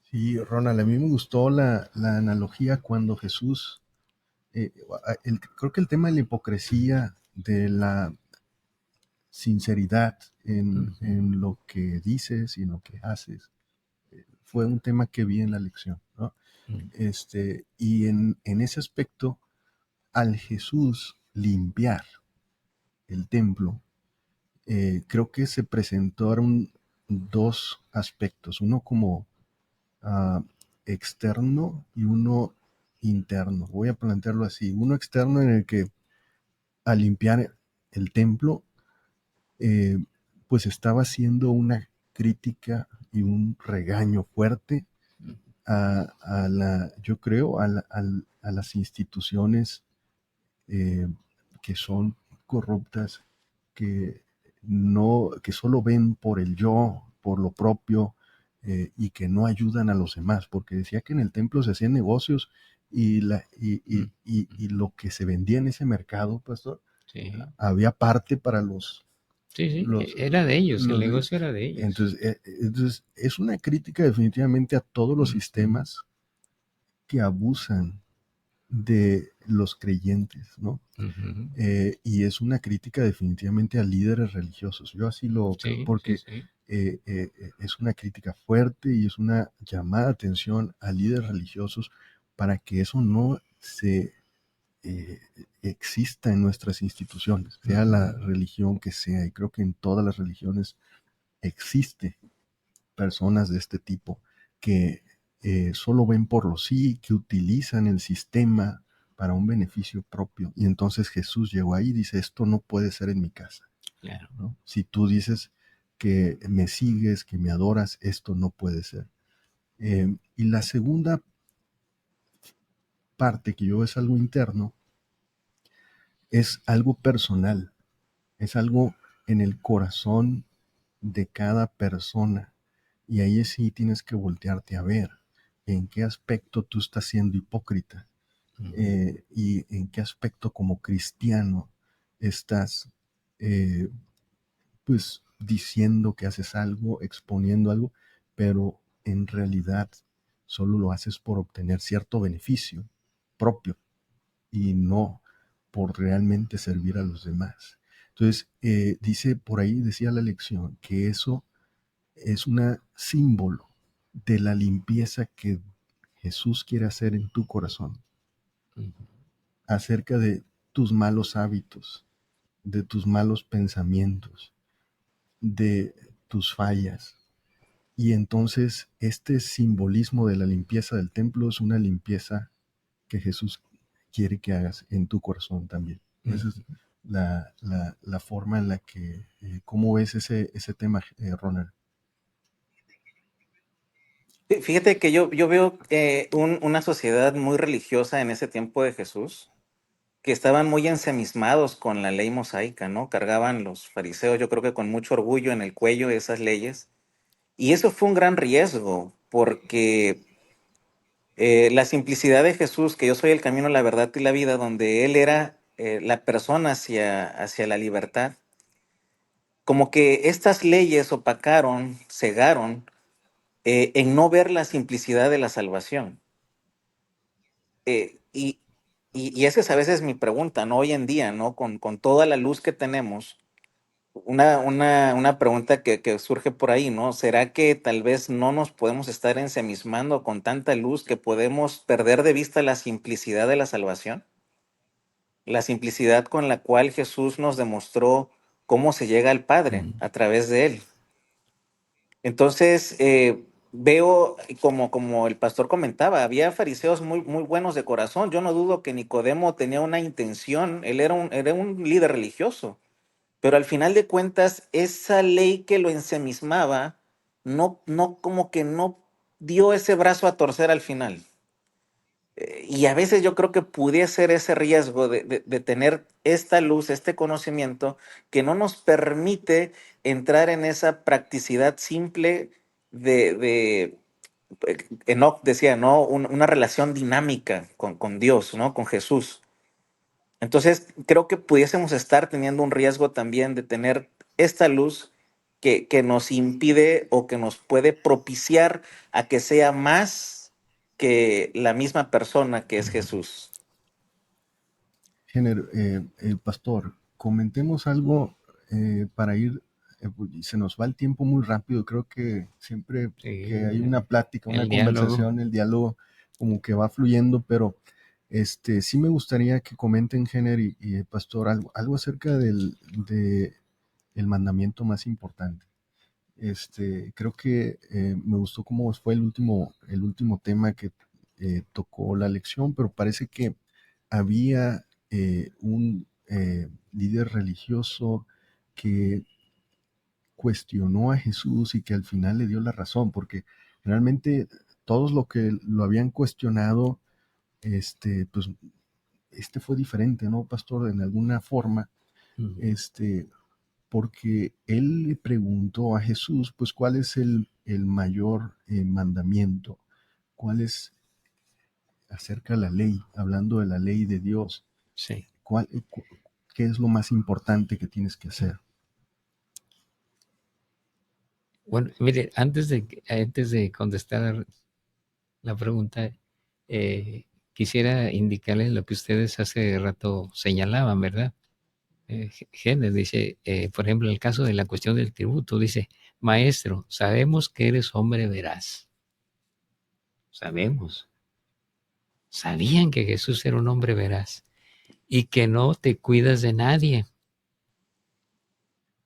Sí, Ronald, a mí me gustó la analogía cuando Jesús, creo que el tema de la hipocresía, de la sinceridad en lo que dices y en lo que haces, fue un tema que vi en la lección, ¿no? Y en ese aspecto, al Jesús limpiar el templo, creo que se presentaron dos aspectos, uno como uh, externo y uno interno. Voy a plantearlo así, uno externo en el que al limpiar el templo, pues estaba haciendo una crítica y un regaño fuerte yo creo, a las instituciones que son corruptas, que que solo ven por el yo, por lo propio, y que no ayudan a los demás, porque decía que en el templo se hacían negocios y lo que se vendía en ese mercado, pastor, Sí. había parte para los... Sí, era de ellos, el negocio era de ellos. Entonces, es una crítica definitivamente a todos los sistemas que abusan de los creyentes, ¿no? Y es una crítica definitivamente a líderes religiosos. Yo así lo creo, porque es una crítica fuerte y es una llamada de atención a líderes religiosos para que eso no se exista en nuestras instituciones, sea la religión que sea. Y creo que en todas las religiones existe personas de este tipo que solo ven por lo sí, que utilizan el sistema para un beneficio propio. Y entonces Jesús llegó ahí y dice, esto no puede ser en mi casa. Claro. ¿No? Si tú dices que me sigues, que me adoras, esto no puede ser. Y la segunda parte que yo veo es algo interno, es algo personal, es algo en el corazón de cada persona. Y ahí sí tienes que voltearte a ver en qué aspecto tú estás siendo hipócrita y en qué aspecto como cristiano estás pues diciendo que haces algo, exponiendo algo, pero en realidad solo lo haces por obtener cierto beneficio propio y no por realmente servir a los demás. Entonces, dice por ahí, decía la lección, que eso es un símbolo de la limpieza que Jesús quiere hacer en tu corazón, acerca de tus malos hábitos, de tus malos pensamientos, de tus fallas. Y entonces este simbolismo de la limpieza del templo es una limpieza que Jesús quiere que hagas en tu corazón también. Esa es la forma en la que, ¿cómo ves ese tema, Ronald? Fíjate que yo veo una sociedad muy religiosa en ese tiempo de Jesús, que estaban muy ensimismados con la ley mosaica, ¿no? Cargaban los fariseos, yo creo que con mucho orgullo en el cuello esas leyes. Y eso fue un gran riesgo, porque la simplicidad de Jesús, que yo soy el camino, la verdad y la vida, donde Él era la persona hacia la libertad, como que estas leyes opacaron, cegaron, en no ver la simplicidad de la salvación. Eh, y, y esa es a veces mi pregunta, ¿no? Hoy en día, ¿no? Con toda la luz que tenemos, una pregunta que surge por ahí, ¿no? ¿Será que tal vez no nos podemos estar ensimismando con tanta luz que podemos perder de vista la simplicidad de la salvación? La simplicidad con la cual Jesús nos demostró cómo se llega al Padre a través de Él. Entonces, veo, como el pastor comentaba, había fariseos muy buenos de corazón. Yo no dudo que Nicodemo tenía una intención, él era un líder religioso, pero al final de cuentas, esa ley que lo ensimismaba, no como que no dio ese brazo a torcer al final. Y a veces yo creo que pudiera ser ese riesgo de tener esta luz, este conocimiento, que no nos permite entrar en esa practicidad simple de Enoch decía, ¿no? Una relación dinámica con Dios, ¿no? Con Jesús. Entonces, creo que pudiésemos estar teniendo un riesgo también de tener esta luz que nos impide o que nos puede propiciar a que sea más que la misma persona que es Jesús. Pastor, comentemos algo para ir, se nos va el tiempo muy rápido, creo que siempre que hay una plática, una El diálogo. conversación, el diálogo como que va fluyendo, pero sí me gustaría que comenten, Jenner y Pastor, algo acerca de el mandamiento más importante. Creo que me gustó cómo fue el último tema que tocó la lección, pero parece que había un líder religioso que cuestionó a Jesús y que al final le dio la razón, porque realmente todos lo que lo habían cuestionado, pues fue diferente, ¿no, Pastor? En alguna forma, porque él le preguntó a Jesús, pues, ¿cuál es el mayor mandamiento? ¿Cuál es acerca de la ley? Hablando de la ley de Dios. Sí. ¿Qué es lo más importante que tienes que hacer? Bueno, mire, antes de contestar la pregunta, quisiera indicarles lo que ustedes hace rato señalaban, ¿verdad? Génesis dice, por ejemplo, en el caso de la cuestión del tributo, dice, maestro, sabemos que eres hombre veraz. Sabemos. Sabían que Jesús era un hombre veraz y que no te cuidas de nadie,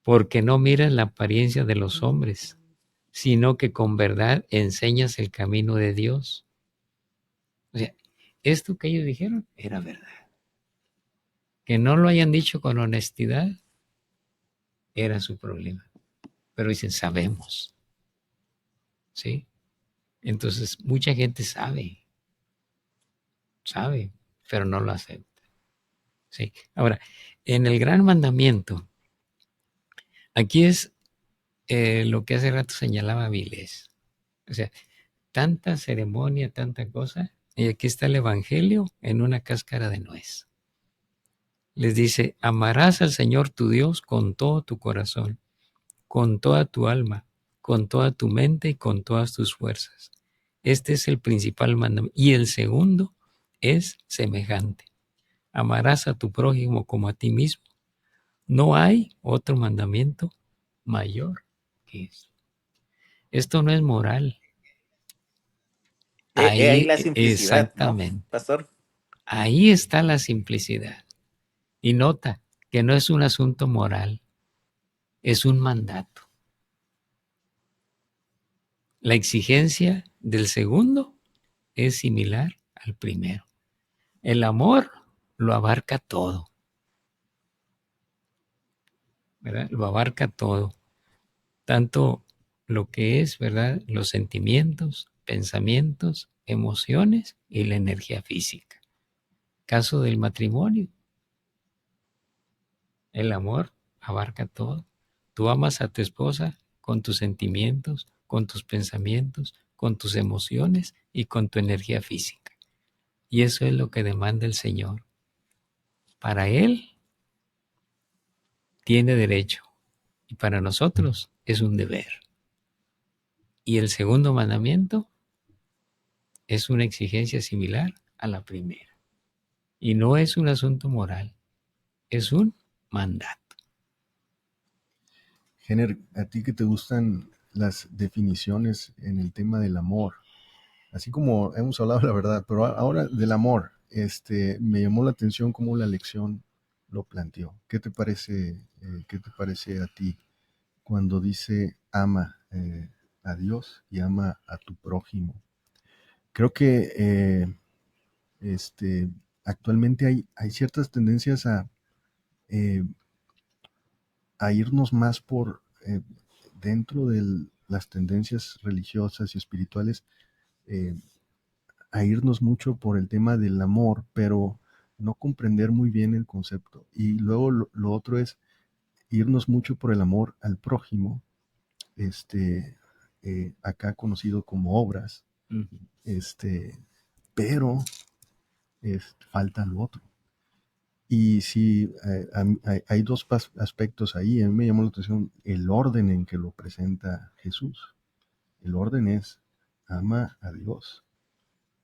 porque no miras la apariencia de los hombres, sino que con verdad enseñas el camino de Dios. O sea, esto que ellos dijeron era verdad. Que no lo hayan dicho con honestidad era su problema. Pero dicen, sabemos. ¿Sí? Entonces, mucha gente sabe, pero no lo acepta. ¿Sí? Ahora, en el gran mandamiento, aquí es lo que hace rato señalaba Vilés. O sea, tanta ceremonia, tanta cosa, y aquí está el Evangelio en una cáscara de nuez. Les dice, amarás al Señor tu Dios con todo tu corazón, con toda tu alma, con toda tu mente y con todas tus fuerzas. Este es el principal mandamiento. Y el segundo es semejante. Amarás a tu prójimo como a ti mismo. No hay otro mandamiento mayor que esto. Esto no es moral. Ahí Ahí, la simplicidad, ¿no, exactamente. pastor? Ahí está la simplicidad. Y nota que no es un asunto moral, es un mandato. La exigencia del segundo es similar al primero. El amor lo abarca todo, ¿verdad? Lo abarca todo. Tanto lo que es, ¿verdad? Los sentimientos, pensamientos, emociones y la energía física. Caso del matrimonio, el amor abarca todo. Tú amas a tu esposa con tus sentimientos, con tus pensamientos, con tus emociones y con tu energía física. Y eso es lo que demanda el Señor. Para Él tiene derecho y para nosotros es un deber. Y el segundo mandamiento es una exigencia similar a la primera. Y no es un asunto moral, es un mandato. Jenner, a ti que te gustan las definiciones en el tema del amor, así como hemos hablado la verdad, pero ahora del amor, me llamó la atención cómo la lección lo planteó. ¿Qué te parece a ti cuando dice ama a Dios y ama a tu prójimo? Creo que este, actualmente hay ciertas tendencias eh, a irnos más por dentro de las tendencias religiosas y espirituales, eh, a irnos mucho por el tema del amor, pero no comprender muy bien el concepto. Y luego lo otro es irnos mucho por el amor al prójimo, acá conocido como obras, este, pero falta lo otro. Y sí, hay dos aspectos ahí. A mí me llamó la atención el orden en que lo presenta Jesús. El orden es ama a Dios.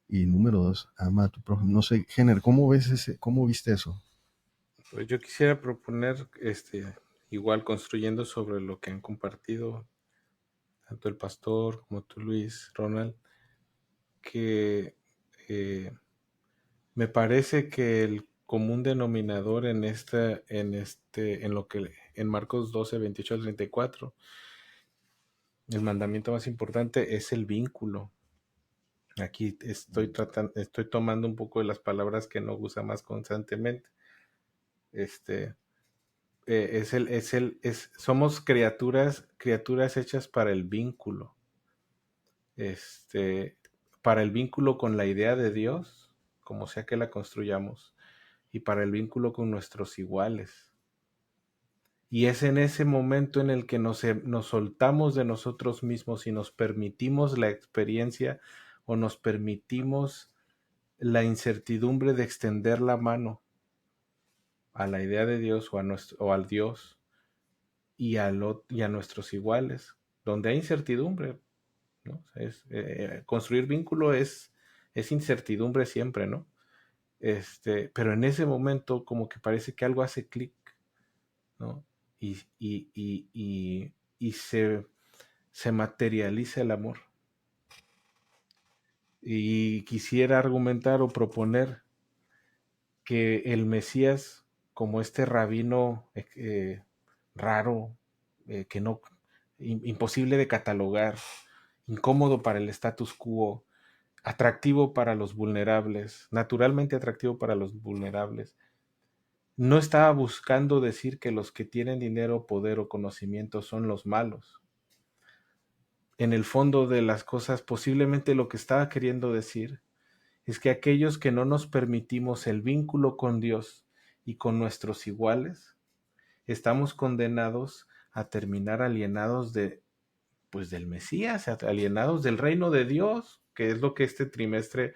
Y número dos, ama a tu prójimo. No sé, Jenner, ¿cómo viste eso? Pues yo quisiera proponer, igual construyendo sobre lo que han compartido tanto el pastor como tú, Luis, Ronald, que eh, me parece que el común denominador en lo que en Marcos 12, 28 al 34, el mandamiento más importante es el vínculo. Aquí estoy tomando un poco de las palabras que no usa más constantemente. Este, somos criaturas hechas para el vínculo. Este, para el vínculo con la idea de Dios, como sea que la construyamos, y para el vínculo con nuestros iguales. Y es en ese momento en el que nos soltamos de nosotros mismos y nos permitimos la experiencia o nos permitimos la incertidumbre de extender la mano a la idea de Dios o al Dios y a nuestros iguales, donde hay incertidumbre, ¿no? Construir vínculo es incertidumbre siempre, ¿no? Pero en ese momento como que parece que algo hace clic, ¿no? Y se materializa el amor. Y quisiera argumentar o proponer que el Mesías, como este rabino raro, que no, imposible de catalogar, incómodo para el status quo, atractivo para los vulnerables, naturalmente atractivo para los vulnerables, no estaba buscando decir que los que tienen dinero, poder o conocimiento son los malos. En el fondo de las cosas, posiblemente lo que estaba queriendo decir es que aquellos que no nos permitimos el vínculo con Dios y con nuestros iguales, estamos condenados a terminar alienados del Mesías, alienados del reino de Dios, que es lo que este trimestre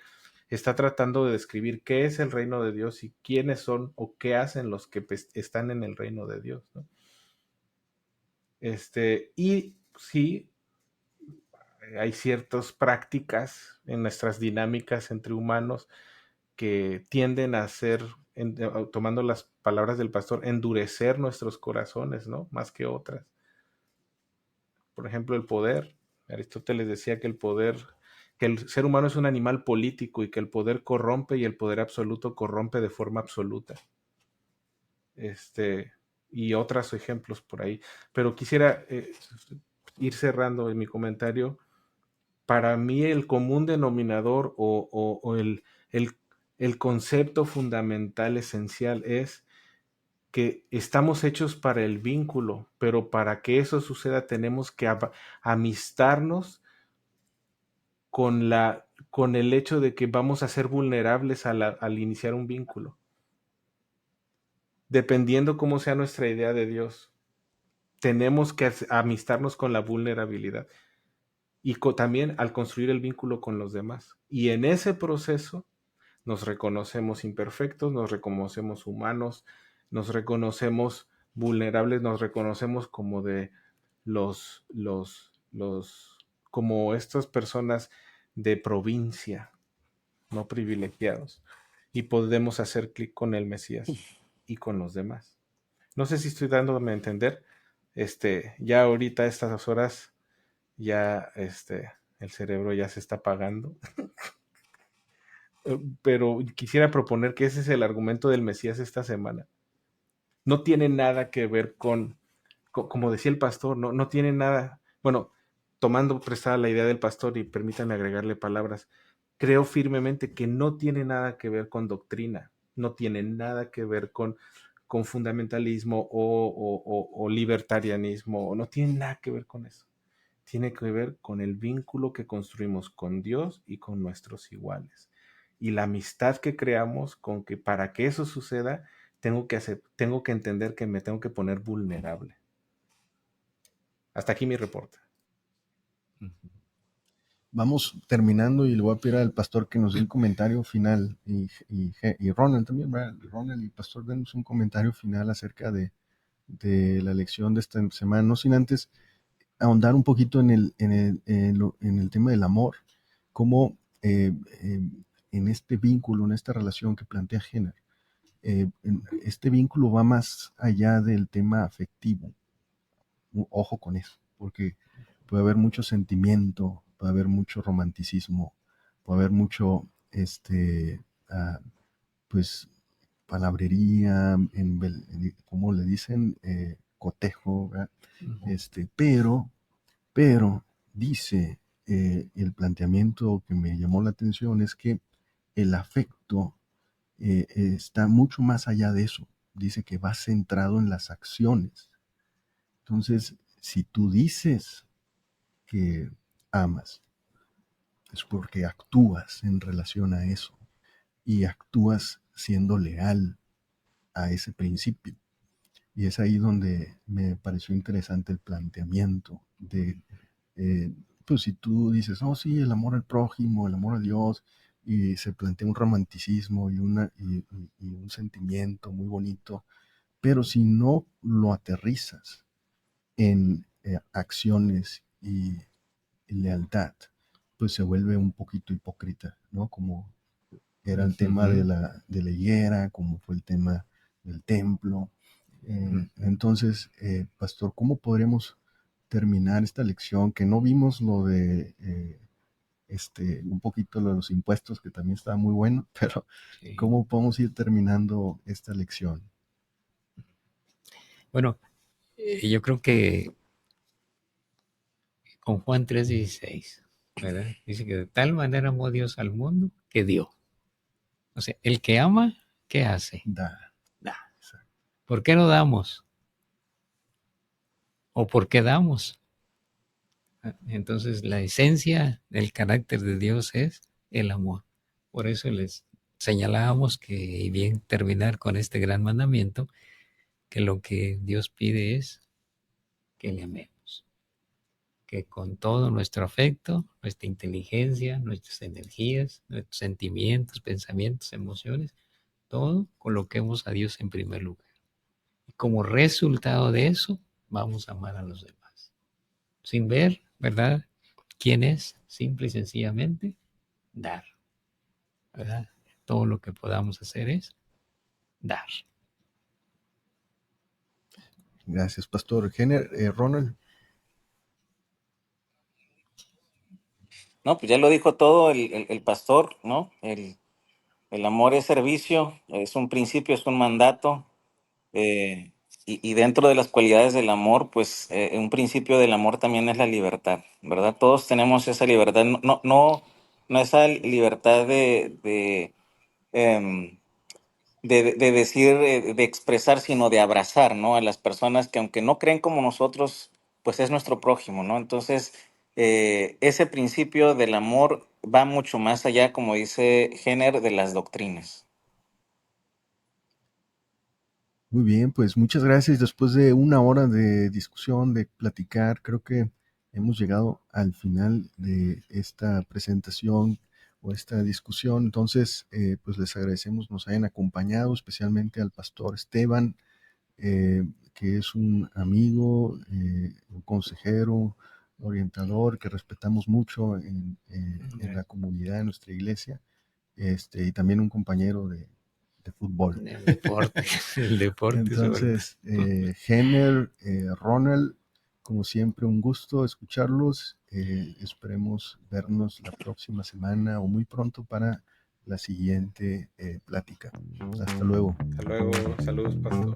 está tratando de describir, qué es el reino de Dios y quiénes son o qué hacen los que están en el reino de Dios, ¿no? Y sí, hay ciertas prácticas en nuestras dinámicas entre humanos que tienden a ser tomando las palabras del pastor, endurecer nuestros corazones, ¿no? Más que otras. Por ejemplo, el poder. Aristóteles decía que que el ser humano es un animal político y que el poder corrompe y el poder absoluto corrompe de forma absoluta. Y otros ejemplos por ahí. Pero quisiera ir cerrando en mi comentario. Para mí el común denominador o el concepto fundamental, esencial, es que estamos hechos para el vínculo, pero para que eso suceda tenemos que amistarnos con el hecho de que vamos a ser vulnerables al iniciar un vínculo, dependiendo cómo sea nuestra idea de Dios. Tenemos que amistarnos con la vulnerabilidad y también al construir el vínculo con los demás. Y en ese proceso nos reconocemos imperfectos, nos reconocemos humanos, nos reconocemos vulnerables, nos reconocemos como de como estas personas de provincia, no privilegiados, y podemos hacer clic con el Mesías y con los demás. No sé si estoy dándome a entender. Ya ahorita a estas horas, ya el cerebro ya se está apagando. Pero quisiera proponer que ese es el argumento del Mesías esta semana. No tiene nada que ver como decía el pastor, no tiene nada, bueno, tomando prestada la idea del pastor y permítanme agregarle palabras, creo firmemente que no tiene nada que ver con doctrina, no tiene nada que ver con fundamentalismo o libertarianismo, no tiene nada que ver con eso. Tiene que ver con el vínculo que construimos con Dios y con nuestros iguales. Y la amistad que creamos con que para que eso suceda, tengo que entender que me tengo que poner vulnerable. Hasta aquí mi reporte. Vamos terminando y le voy a pedir al pastor que nos dé un comentario final y Ronald también, ¿verdad? Ronald y pastor, denos un comentario final acerca de la lección de esta semana, no sin antes ahondar un poquito en el tema del amor, cómo en este vínculo, en esta relación que plantea Jenner, este vínculo va más allá del tema afectivo. Ojo con eso, porque puede haber mucho sentimiento, puede haber mucho romanticismo, puede haber mucho, pues, palabrería, como le dicen, cotejo, ¿verdad? Pero dice el planteamiento que me llamó la atención es que el afecto está mucho más allá de eso. Dice que va centrado en las acciones. Entonces, si tú dices que amas, es porque actúas en relación a eso y actúas siendo leal a ese principio. Y es ahí donde me pareció interesante el planteamiento de, pues si tú dices, oh sí, el amor al prójimo, el amor a Dios, y se plantea un romanticismo y un sentimiento muy bonito, pero si no lo aterrizas en acciones y lealtad, pues se vuelve un poquito hipócrita, ¿no? Como era el tema de la higuera, como fue el tema del templo. Entonces, pastor, ¿cómo podremos terminar esta lección? Que no vimos lo de un poquito lo de los impuestos, que también estaba muy bueno, pero Sí. ¿cómo podemos ir terminando esta lección? Bueno, yo creo que con Juan 3:16, ¿verdad? Dice que de tal manera amó Dios al mundo que dio. O sea, el que ama, ¿qué hace? Da. Da. ¿Por qué no damos? ¿O por qué damos? Entonces, la esencia del carácter de Dios es el amor. Por eso les señalábamos que, y bien terminar con este gran mandamiento, que lo que Dios pide es que le amemos, que con todo nuestro afecto, nuestra inteligencia, nuestras energías, nuestros sentimientos, pensamientos, emociones, todo coloquemos a Dios en primer lugar. Y como resultado de eso, vamos a amar a los demás. Sin ver, ¿verdad?, quién es, simple y sencillamente dar, ¿verdad? Todo lo que podamos hacer es dar. Gracias, Pastor. Jenner, Ronald. No, pues ya lo dijo todo el pastor, ¿no? El amor es servicio, es un principio, es un mandato. eh, y dentro de las cualidades del amor, pues un principio del amor también es la libertad, ¿verdad? Todos tenemos esa libertad, no esa libertad em, de decir, de expresar, sino de abrazar, ¿no? A las personas que aunque no creen como nosotros, pues es nuestro prójimo, ¿no? Entonces, ese principio del amor va mucho más allá, como dice Jenner, de las doctrinas. Muy bien, pues muchas gracias. Después de una hora de discusión, de platicar, creo que hemos llegado al final de esta presentación o esta discusión. Entonces, pues les agradecemos nos hayan acompañado, especialmente al pastor Esteban, que es un amigo, un consejero, orientador que respetamos mucho en la comunidad de nuestra iglesia, y también un compañero de fútbol. El deporte, el deporte. Entonces, Jenner, Ronald, como siempre, un gusto escucharlos. Esperemos vernos la próxima semana o muy pronto para la siguiente plática. Hasta luego. Hasta luego. Saludos, pastor.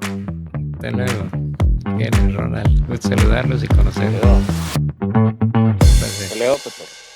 Hasta luego. Bien, Ronald. Gusto saludarlos y conocerlos. Hasta luego, pastor.